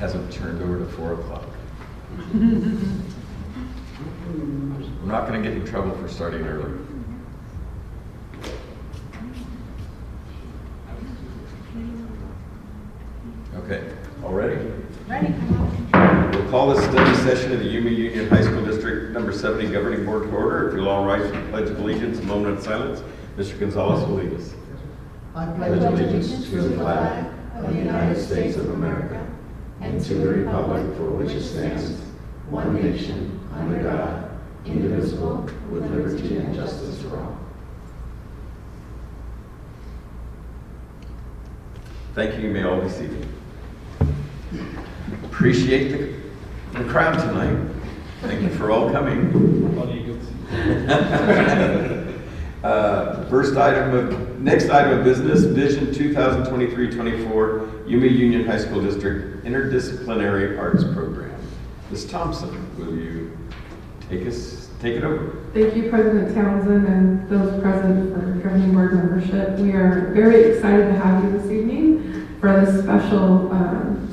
hasn't turned over to 4 o'clock. We're not going to get in trouble for starting early. Okay, all ready? Ready. We'll call this study session of the Yuma Union High School District Number 70 Governing Board to order. If you'll all rise for the Pledge of Allegiance, a moment of silence. Mr. Gonzalez will lead us. I pledge allegiance to the flag of the United States of America and to the republic for which it stands, one nation, under God, indivisible, with liberty and justice for all. Thank you. You may all be seated. Appreciate the crowd tonight. Thank you for all coming. Next item of business, Vision 2023-24, Yuma Union High School District Interdisciplinary Arts Program. Ms. Thompson, will you take it over? Thank you, President Townsend, and those present for governing board membership. We are very excited to have you this evening for this special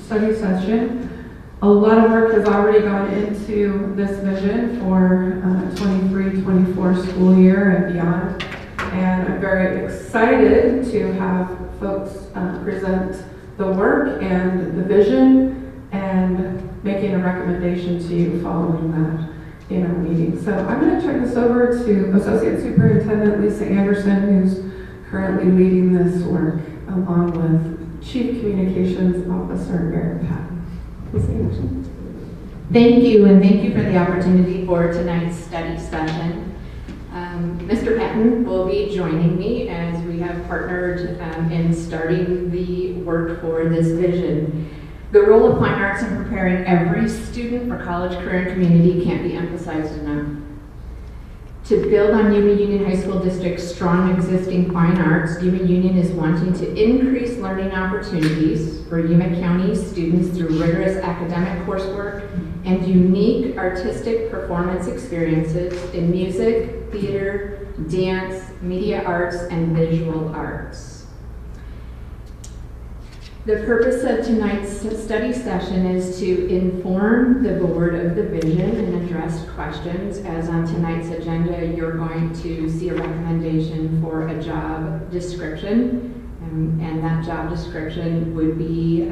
study session. A lot of work has already gone into this vision for 23-24 school year and beyond. And I'm very excited to have folks present the work and the vision and making a recommendation to you following that in our meeting. So I'm going to turn this over to Associate Superintendent Lisa Anderson, who's currently leading this work, along with Chief Communications Officer Eric Patton. Lisa Anderson. Thank you, and thank you for the opportunity for tonight's study session. Mr. Patton will be joining me as we have partnered in starting the work for this vision. The role of fine arts in preparing every student for college, career, and community can't be emphasized enough. To build on Yuma Union High School District's strong existing fine arts, Yuma Union is wanting to increase learning opportunities for Yuma County students through rigorous academic coursework and unique artistic performance experiences in music, theater, dance, media arts, and visual arts. The purpose of tonight's study session is to inform the board of the vision and address questions. As on tonight's agenda, you're going to see a recommendation for a job description. And that job description would be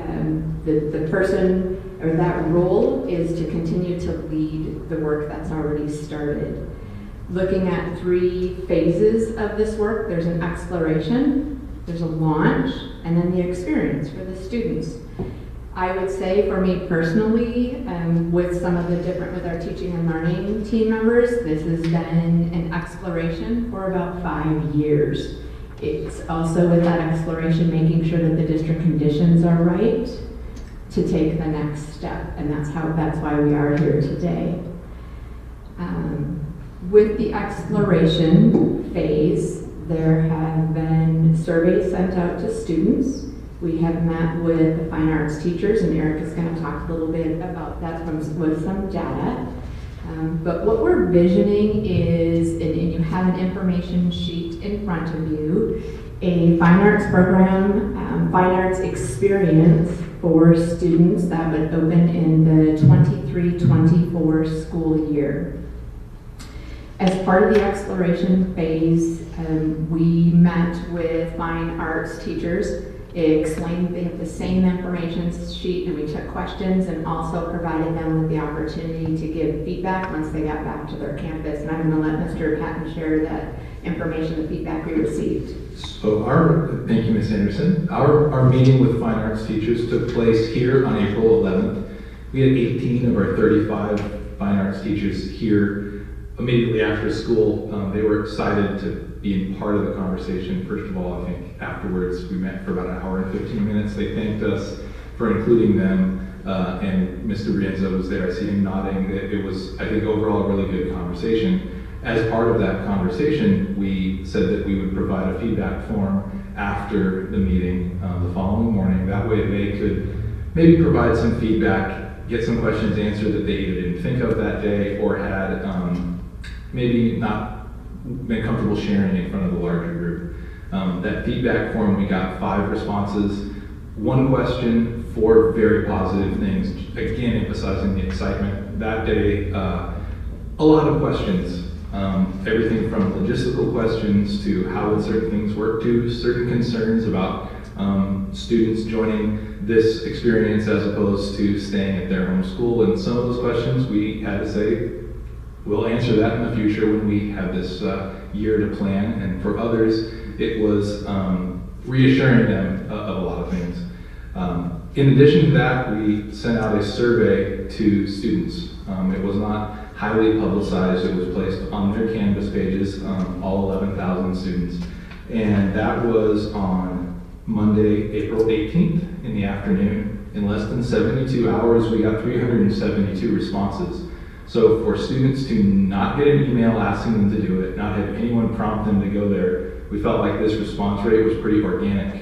the person, or that role is to continue to lead the work that's already started. Looking at 3 phases of this work, there's an exploration, there's a launch, and then the experience for the students. I would say for me personally, with some of the different, with our teaching and learning team members, this has been an exploration for about 5 years. It's also with that exploration making sure that the district conditions are right to take the next step, and that's why we are here today. With the exploration phase, there have been surveys sent out to students. We have met with the fine arts teachers, and Eric is going to talk a little bit about that with some data. But what we're visioning is, and you have an information sheet in front of you, a fine arts program, fine arts experience for students that would open in the 23-24 school year. As part of the exploration phase, we met with fine arts teachers, explained the same information sheet, and we took questions and also provided them with the opportunity to give feedback once they got back to their campus. And I'm going to let Mr. Patton share that information, the feedback we received. So thank you, Ms. Anderson. Our meeting with fine arts teachers took place here on April 11th. We had 18 of our 35 fine arts teachers here immediately after school. They were excited to be part of the conversation. First of all, I think afterwards we met for about an hour and 15 minutes. They thanked us for including them, and Mr. Brienzo was there. I see him nodding. It was, I think, overall a really good conversation. As part of that conversation, we said that we would provide a feedback form after the meeting the following morning. That way they could maybe provide some feedback, get some questions answered that they either didn't think of that day or had maybe not been comfortable sharing in front of the larger group. That feedback form, we got 5 responses, 1 question, 4 very positive things, again emphasizing the excitement. That day, a lot of questions, everything from logistical questions to how would certain things work, to certain concerns about students joining this experience as opposed to staying at their home school. And some of those questions we had to say, we'll answer that in the future when we have this year to plan. And for others, it was reassuring them of a lot of things. In addition to that, we sent out a survey to students. It was not highly publicized. It was placed on their Canvas pages, all 11,000 students. And that was on Monday, April 18th in the afternoon. In less than 72 hours, we got 372 responses. So for students to not get an email asking them to do it, not have anyone prompt them to go there, we felt like this response rate was pretty organic.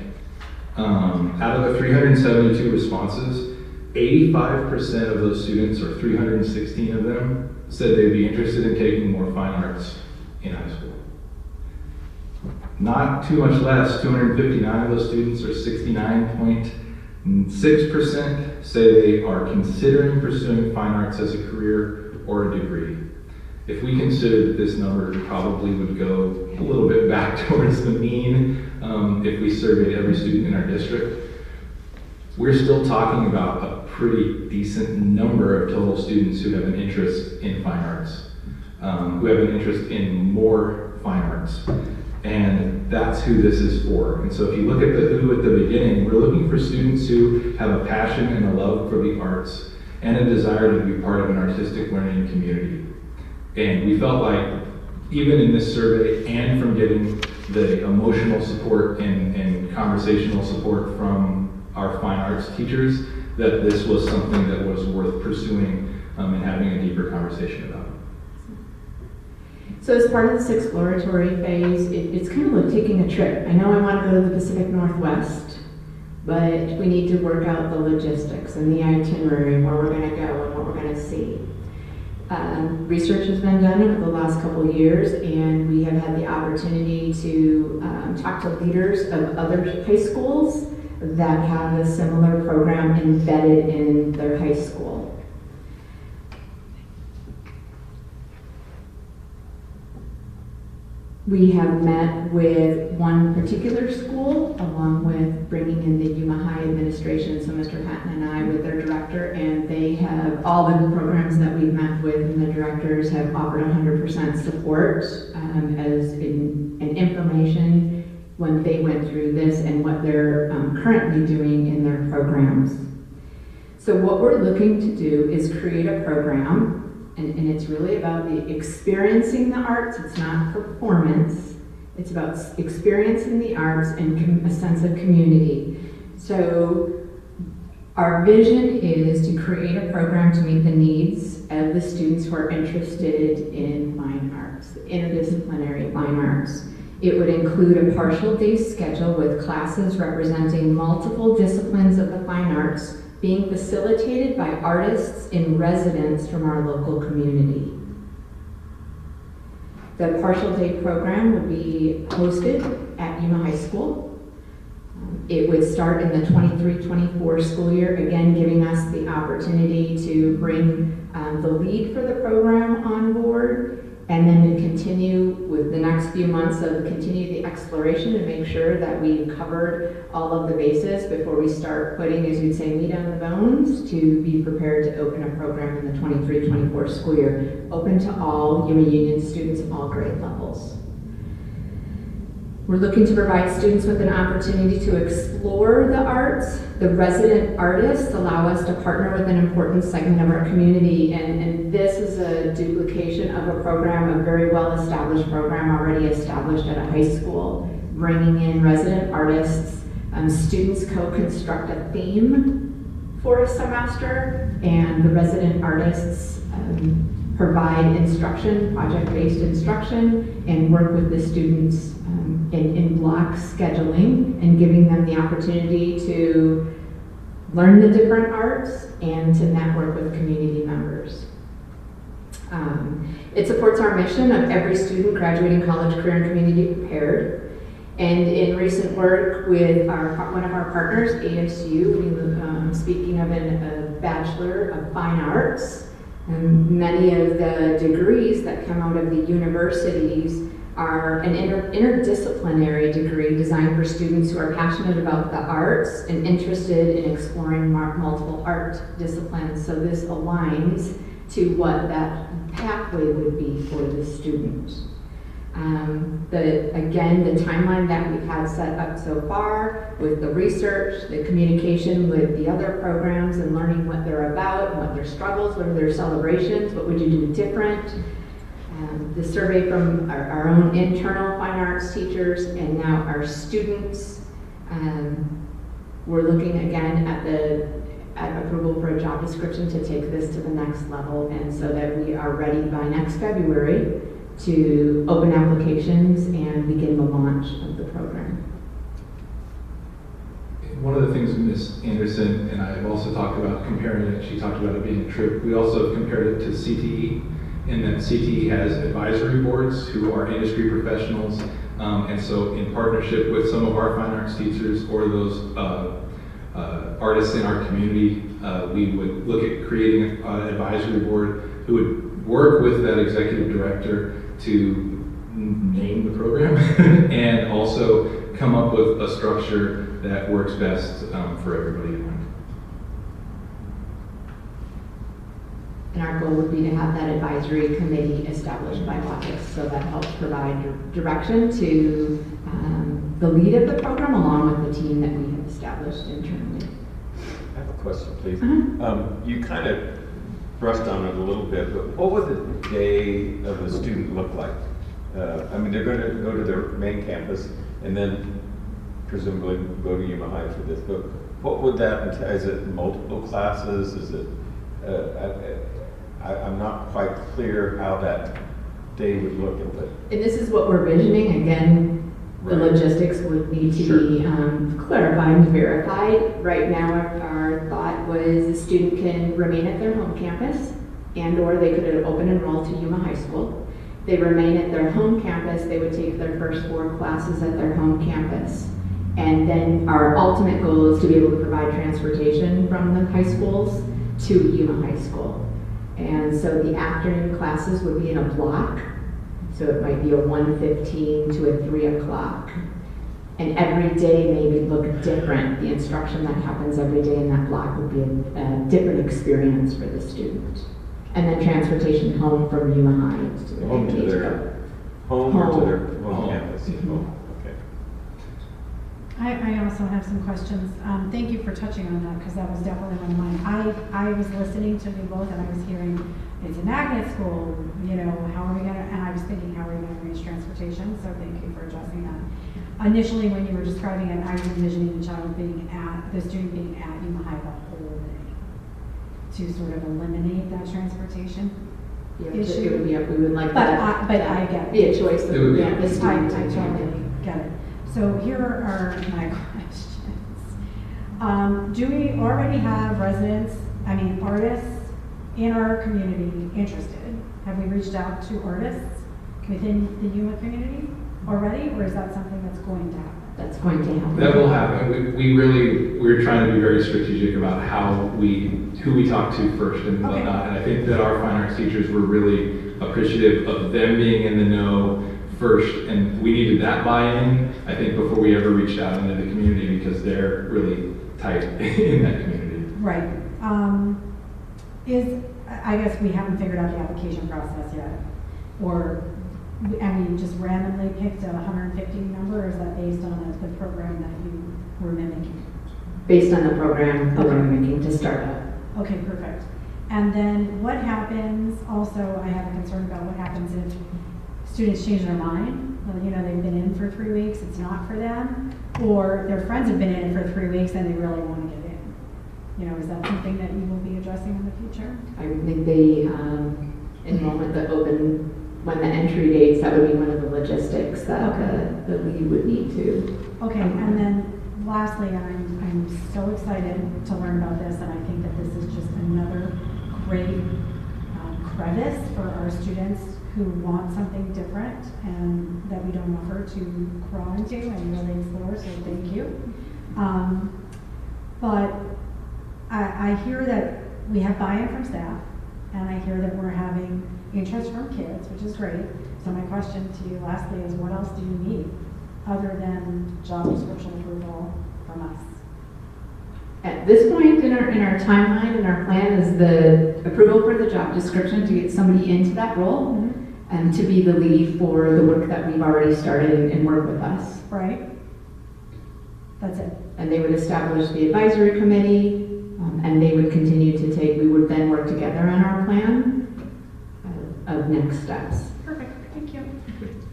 Out of the 372 responses, 85% of those students, or 316 of them, said they'd be interested in taking more fine arts in high school. Not too much less, 259 of those students, or 69.6%, say they are considering pursuing fine arts as a career or a degree. If we consider that this number probably would go a little bit back towards the mean if we surveyed every student in our district, we're still talking about a pretty decent number of total students who have an interest in fine arts, who have an interest in more fine arts. And that's who this is for. And so if you look at the who at the beginning, we're looking for students who have a passion and a love for the arts and a desire to be part of an artistic learning community. And we felt like, even in this survey and from getting the emotional support and conversational support from our fine arts teachers, that this was something that was worth pursuing and having a deeper conversation about. So as part of this exploratory phase, it's kind of like taking a trip. I know I want to go to the Pacific Northwest, but we need to work out the logistics and the itinerary, where we're going to go and what we're going to see. Research has been done over the last couple of years, and we have had the opportunity to talk to leaders of other high schools that have a similar program embedded in their high school. We have met with one particular school, along with bringing in the Yuma High administration, so Mr. Hatton and I with their director, and they have, all the programs that we've met with and the directors have offered 100% support as in information when they went through this and what they're currently doing in their programs. So what we're looking to do is create a program. And it's really about the experiencing the arts. It's not performance. It's about experiencing the arts and a sense of community. So our vision is to create a program to meet the needs of the students who are interested in fine arts, interdisciplinary fine arts. It would include a partial day schedule with classes representing multiple disciplines of the fine arts, being facilitated by artists in residence from our local community. The partial day program would be hosted at Yuma High School. It would start in the 23-24 school year, again giving us the opportunity to bring the lead for the program on board, and then to continue with the next few months of continue the exploration and make sure that we've covered all of the bases before we start putting, as you'd say, meat on the bones, to be prepared to open a program in the 23-24 school year, open to all Yuma Union students of all grade levels. We're looking to provide students with an opportunity to explore the arts. The resident artists allow us to partner with an important segment of our community, and this is a duplication of a program, a very well-established program already established at a high school, bringing in resident artists. Students co-construct a theme for a semester, and the resident artists provide instruction, project-based instruction, and work with the students in block scheduling and giving them the opportunity to learn the different arts and to network with community members. It supports our mission of every student graduating college, career, and community prepared. And in recent work with one of our partners, ASU, speaking of a Bachelor of Fine Arts, and many of the degrees that come out of the universities are an interdisciplinary degree designed for students who are passionate about the arts and interested in exploring multiple art disciplines. So this aligns to what that pathway would be for the student. Again, the timeline that we've had set up so far with the research, the communication with the other programs and learning what they're about, and what their struggles, what are their celebrations, what would you do different. The survey from our own internal fine arts teachers and now our students. We're looking again at approval for a job description to take this to the next level, and so that we are ready by next February to open applications and begin the launch of the program. One of the things Ms. Anderson and I have also talked about comparing it, she talked about it being a trip, we also have compared it to CTE, in that CTE has advisory boards who are industry professionals, and so in partnership with some of our fine arts teachers or those artists in our community, we would look at creating an advisory board who would work with that executive director to name the program and also come up with a structure that works best for everybody in mind. And our goal would be to have that advisory committee established by August, so that helps provide direction to the lead of the program along with the team that we have established internally. I have a question, please. Uh-huh. You kind of brushed on it a little bit, but what would the day of a student look like? I mean, they're going to go to their main campus and then presumably go to Yuma High for this, but what would that entail? Is it multiple classes? Is it, I'm not quite clear how that day would look. And this is what we're visioning. Again, the logistics would need to be clarified and verified. Right now, our thought was the student can remain at their home campus, and or they could open enroll to Yuma High School. They remain at their home campus, they would take their first 4 classes at their home campus. And then our ultimate goal is to be able to provide transportation from the high schools to Yuma High School. And so the afternoon classes would be in a block. So it might be a 1:15 to a 3 o'clock. And every day maybe look different. The instruction that happens every day in that block would be a different experience for the student. And then transportation home from Yuma High. Home to their home or to their home campus? Mhm. Okay. I also have some questions. Thank you for touching on that, because that was definitely one of mine. I was listening to you both, and I was hearing, it's a magnet school, you know, how are we going to, and I was thinking, how are we going to arrange transportation? So thank you for addressing that. Initially, when you were describing it, I was envisioning the student being at Yuma High the whole day to sort of eliminate that transportation issue. It would be, we would like But that. I get it. Be a choice of It would be- the I student. totally get it. So here are my questions. Do we already have artists in our community interested? Have we reached out to artists within the Yuma community already, or is that something that's going to happen? That's going to happen. That will happen. We're trying to be very strategic about who we talk to first and Okay. whatnot. And I think that our fine arts teachers were really appreciative of them being in the know first, and we needed that buy-in, I think, before we ever reached out into the community, because they're really tight in that community. Right. I guess we haven't figured out the application process yet, or, and we just randomly picked a 150 number, or is that based on the program that you were mimicking? Based on the program that Okay. we're making to start up. Okay, perfect. And then what happens, also, I have a concern about what happens if students change their mind. Well, you know, they've been in for 3 weeks, it's not for them, or their friends have been in for 3 weeks and they really want to get in. You know, is that something that you will be addressing in the future? I would think the enrollment, the open, when the entry dates, that would be one of the logistics that Okay. the lead would need to. Okay, and then lastly, I'm so excited to learn about this, and I think that this is just another great crevice for our students who want something different and that we don't offer to crawl into and really explore, so thank you. But I hear that we have buy-in from staff, and I hear that we're having interest from kids, which is great. So my question to you lastly is, what else do you need other than job description approval from us? At this point in our timeline and our plan is the approval for the job description to get somebody into that role and to be the lead for the work that we've already started and work with us. Right? That's it. And they would establish the advisory committee, and they would continue to we would then work together on our plan of next steps. Perfect. Thank you.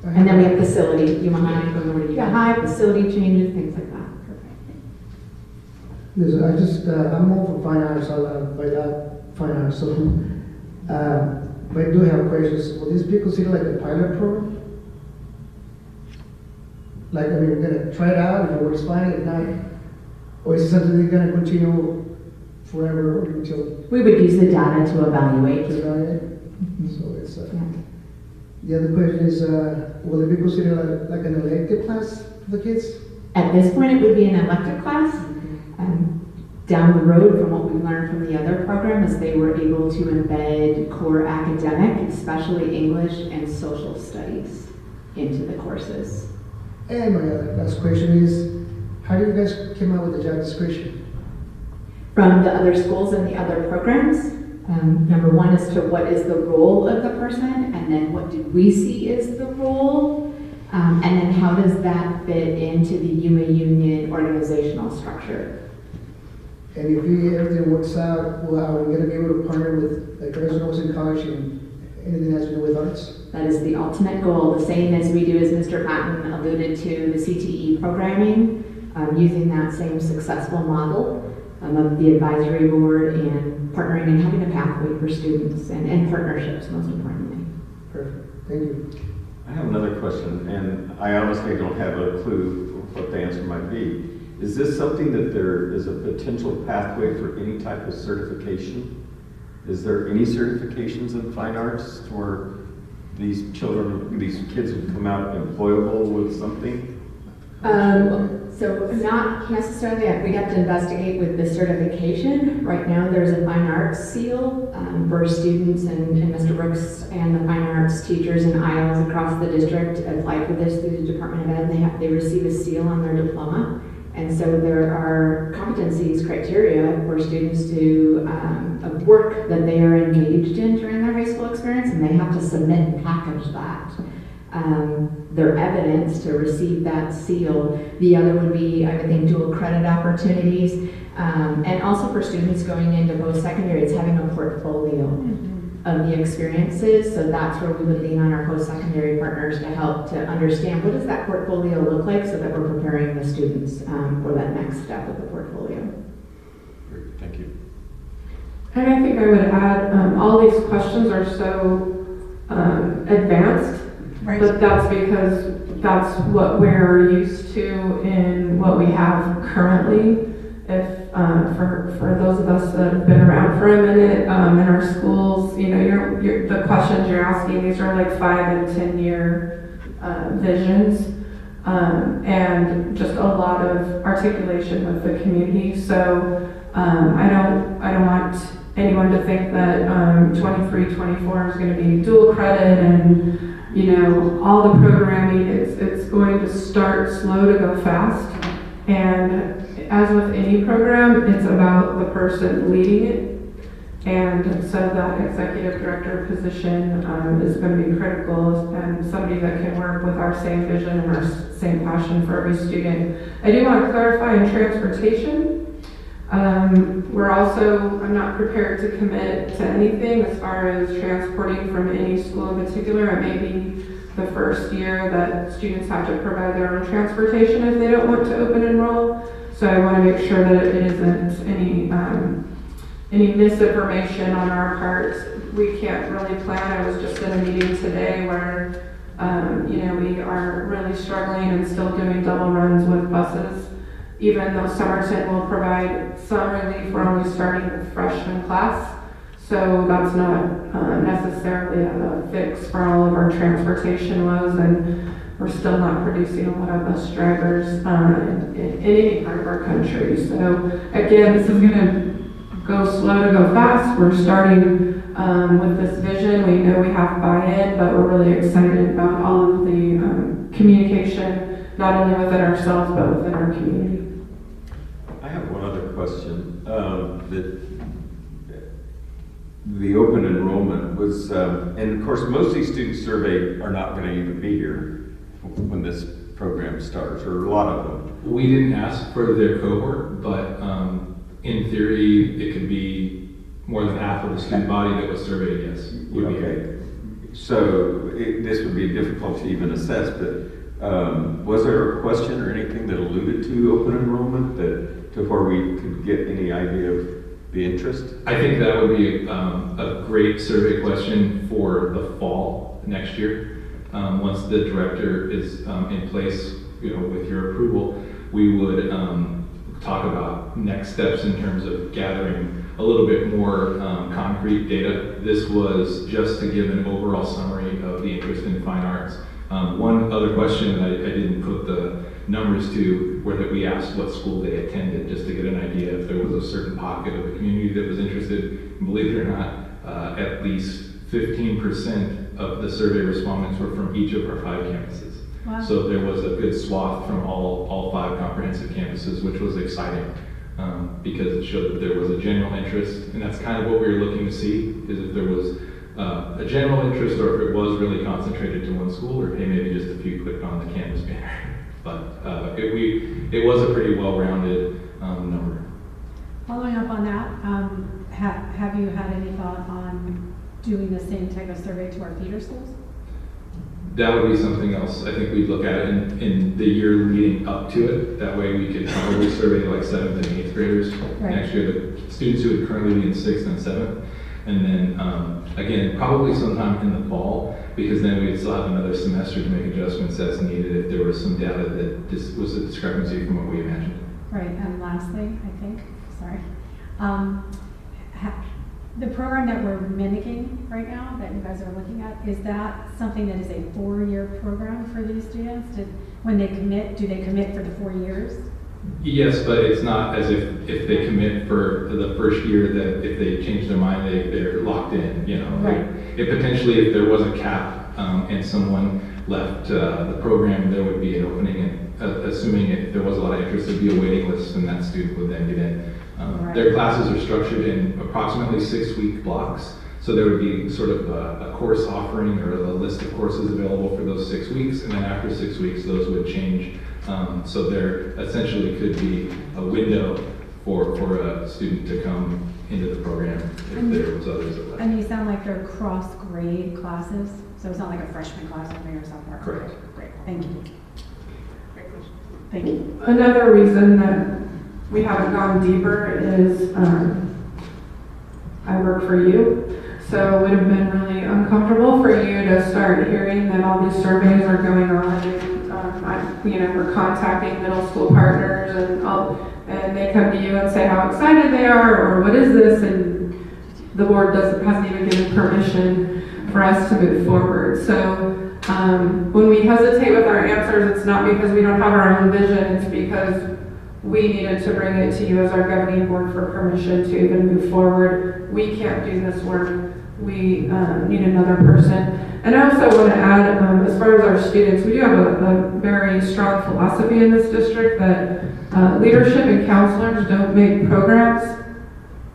And then we have facility, you want to go over to Yeah. facility changes, things like that. Perfect. I'm more for fine arts, by that fine arts, so, but I do have questions. Will this be considered like a pilot program? Like, I mean, we're gonna try it out, if it works fine, if not, or is it something that's gonna continue forever or until We would use the data to evaluate. it's evaluated? So it's, Yeah. the other question is, will it be considered like an elective class for the kids? At this point, it would be an elective class. Down the road, from what we've learned from the other program, is they were able to embed core academic, especially English and social studies, into the courses. And my other last question is, how do you guys come up with the job description? From the other schools and the other programs, number one is to what is the role of the person, and then what did we see is the role, and then how does that fit into the Yuma Union organizational structure. And if everything works out, well, are we gonna be able to partner with, like, Arizona in college and anything has to do with arts? That is the ultimate goal, the same as we do, as Mr. Patton alluded to, the CTE programming, using that same successful model of the advisory board and partnering and having a pathway for students and partnerships, most importantly. Perfect, thank you. I have another question, and I honestly don't have a clue what the answer might be. Is this something that there is a potential pathway for any type of certification? Is there any certifications in fine arts where these children, these kids would come out employable with something? So not necessarily, we'd have to investigate with the certification. Right now, there's a fine arts seal for students, and Mr. Brooks and the fine arts teachers in aisles across the district apply for this through the Department of Ed. They receive a seal on their diploma. And so there are competencies criteria for students to, of work that they are engaged in during their high school experience, and they have to submit and package that. Their evidence to receive that seal. The other would be, I would think, dual credit opportunities. And also for students going into post-secondary, it's having a portfolio of the experiences. So that's where we would lean on our post-secondary partners to help to understand what does that portfolio look like, so that we're preparing the students for that next step of the portfolio. Great, thank you. And I think I would add, all these questions are so advanced, Right. but that's because that's what we're used to in what we have currently. If for those of us that have been around for a minute in our schools, you know, the questions you're asking, these are like 5 and 10 year visions, and just a lot of articulation with the community. So I don't want anyone to think that 23-24 is going to be dual credit and, you know, all the programming. It's going to start slow to go fast, and as with any program, it's about the person leading it. And so that executive director position is going to be critical, and somebody that can work with our same vision and our same passion for every student. I do want to clarify in transportation. I'm not prepared to commit to anything as far as transporting from any school in particular. It may be the first year that students have to provide their own transportation if they don't want to open enroll. So I want to make sure that it isn't any misinformation on our part. We can't really plan. I was just in a meeting today where we are really struggling and still doing double runs with buses. Even though Somerton will provide some relief, we're only starting the freshman class. So that's not necessarily a fix for all of our transportation woes, and we're still not producing a lot of bus drivers in any part of our country. So again, this is going to go slow to go fast. We're starting with this vision. We know we have buy-in, but we're really excited about all of the communication, not only within ourselves, but within our community. I have one other question. The open enrollment was, and of course, most of these students surveyed are not going to even be here when this program starts, or a lot of them. We didn't ask for their cohort, but in theory, it could be more than half of the student body that was surveyed, yes. Would be Okay. So this would be difficult to even assess, but was there a question or anything that alluded to open enrollment to where we could get any idea of the interest? I think that would be a great survey question for the fall next year. Once the director is in place, with your approval, we would talk about next steps in terms of gathering a little bit more concrete data. This was just to give an overall summary of the interest in fine arts. One other question that I didn't put the numbers to, where that we asked what school they attended, just to get an idea if there was a certain pocket of the community that was interested. And believe it or not, at least 15% of the survey respondents were from each of our 5 campuses. Wow. So there was a good swath from all 5 comprehensive campuses, which was exciting because it showed that there was a general interest, and that's kind of what we were looking to see, is if there was a general interest or if it was really concentrated to one school, or hey, maybe just a few clicked on the campus banner. But it was a pretty well-rounded number. Following up on that, have you had any thought on doing the same type of survey to our feeder schools? That would be something else. I think we'd look at it in the year leading up to it. That way we could probably survey like 7th and 8th graders Right. next year, the students who would currently be in 6th and 7th. And then, again, probably sometime in the fall, because then we'd still have another semester to make adjustments as needed if there was some data that was a discrepancy from what we imagined. Right, and lastly, I think, sorry, the program that we're mimicking right now, that you guys are looking at, is that something that is a 4-year program for these students? When they commit, do they commit for the 4 years? Yes, but it's not as if they commit for the first year that if they change their mind, they're locked in, Right. It potentially, if there was a cap and someone left the program, there would be an opening, and assuming if there was a lot of interest, there'd be a waiting list, and that student would then get in. Right. Their classes are structured in approximately 6-week blocks, so there would be sort of a course offering or a list of courses available for those 6 weeks, and then after 6 weeks, those would change. So there essentially could be a window for a student to come into the program if there was others that left. And you sound like they're cross-grade classes, so it's not like a freshman class over here or something. Correct. Great, thank you. Thank you. Another reason that we haven't gone deeper is I work for you, so it would have been really uncomfortable for you to start hearing that all these surveys are going on, and we're contacting middle school partners, and they come to you and say how excited they are, or what is this, and the board hasn't even given permission for us to move forward. So when we hesitate with our answers, it's not because we don't have our own vision, it's because we needed to bring it to you as our governing board for permission to even move forward. We can't do this work. We need another person. And I also want to add, as far as our students, we do have a very strong philosophy in this district that leadership and counselors don't make programs.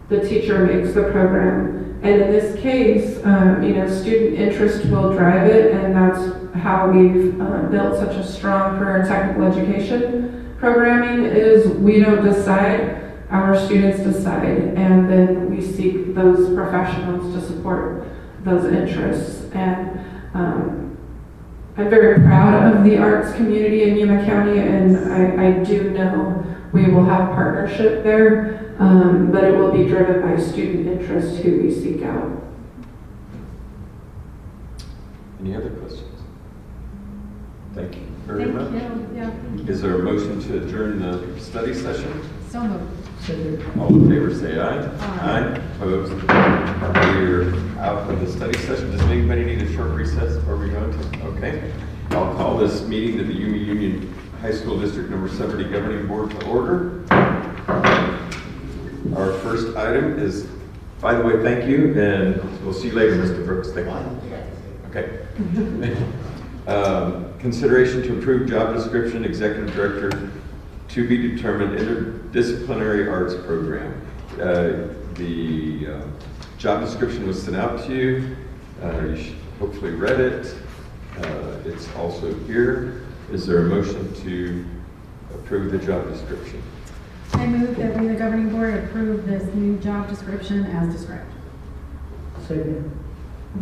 The teacher makes the program. And in this case, student interest will drive it, and that's how we've built such a strong career and technical education programming. Is we don't decide, our students decide, and then we seek those professionals to support those interests. And I'm very proud of the arts community in Yuma County, and I do know we will have partnership there, but it will be driven by student interest who we seek out. Any other questions? Thank you very much. Thank you. Yeah. Is there a motion to adjourn the study session? So moved. Second. All in favor, say aye. Aye. Opposed? We're out of the study session. Does anybody need a short recess before we go into? Okay. I'll call this meeting of the Yuma Union High School District Number 70 Governing Board to order. Our first item is, by the way, thank you, and we'll see you later, Mr. Brooks. Thank you. Okay. Consideration to approve job description, executive director, to be determined interdisciplinary arts program. The job description was sent out to you. You hopefully read it. It's also here. Is there a motion to approve the job description? I move that we, the governing board, approve this new job description as described. Second.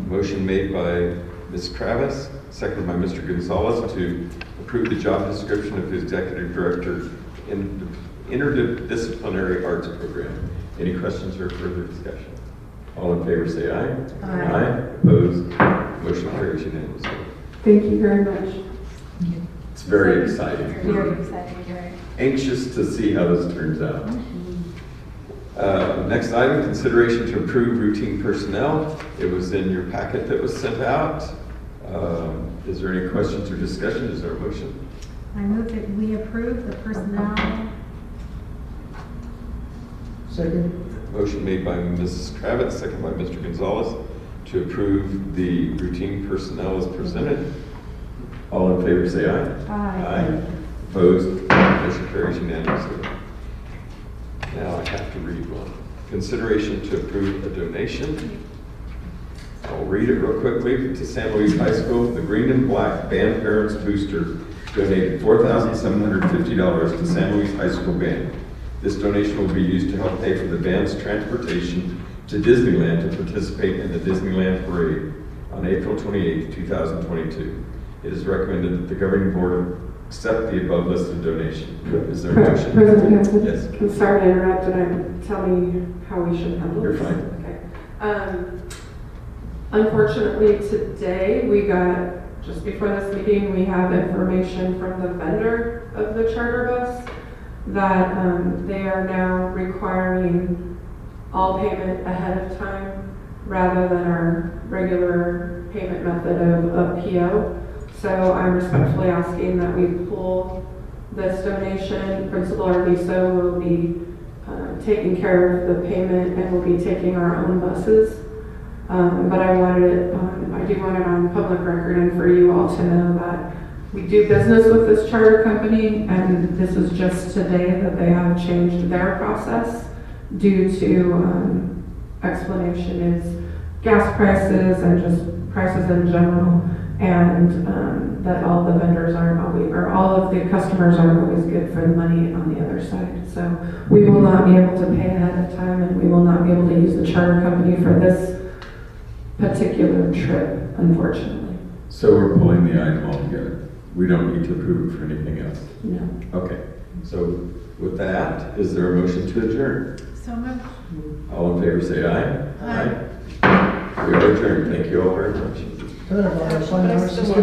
Motion made by Ms. Kravis, seconded by Mr. Gonzalez to approve the job description of the executive director in interdisciplinary arts program. Any questions or further discussion? All in favor say aye. Aye. Opposed? Motion carries unanimously. Thank you very much. It's very exciting. Very exciting, you're right. Anxious to see how this turns out. Next item, consideration to approve routine personnel. It was in your packet that was sent out. Is there any questions or discussion? Is there a motion? I move that we approve the personnel. Second. Motion made by Mrs. Kravitz, second by Mr. Gonzalez to approve the routine personnel as presented. All in favor say aye. Aye. Opposed? Motion carries unanimously. Now I have to read one. Consideration to approve a donation. I'll read it real quickly. To San Luis High School, the Green and Black Band Parents Booster donated $4,750 to San Luis High School Band. This donation will be used to help pay for the band's transportation to Disneyland to participate in the Disneyland Parade on April 28, 2022. It is recommended that the governing board accept the above listed donation. Is there a motion? President Hanson? Yes. I'm sorry to interrupt, and tell me how we should handle You're this. fine. Okay. Unfortunately, today, we got, just before this meeting, we have information from the vendor of the charter bus that they are now requiring all payment ahead of time rather than our regular payment method of PO. So I'm respectfully asking that we pull this donation. Principal Arviso will be taking care of the payment and will be taking our own buses. But I wanted it, I do want it on public record and for you all to know that we do business with this charter company, and this is just today that they have changed their process due to explanation is gas prices and just prices in general, and that all the vendors aren't always, or all of the customers aren't always good for the money on the other side. So we will not be able to pay ahead of time, and we will not be able to use the charter company for this particular trip, unfortunately. So we're pulling the item all together. We don't need to approve it for anything else. No. Okay. So with that, is there a motion to adjourn? So moved. All in favor say aye. Aye. We are adjourned. Thank you all very much. Fine arts.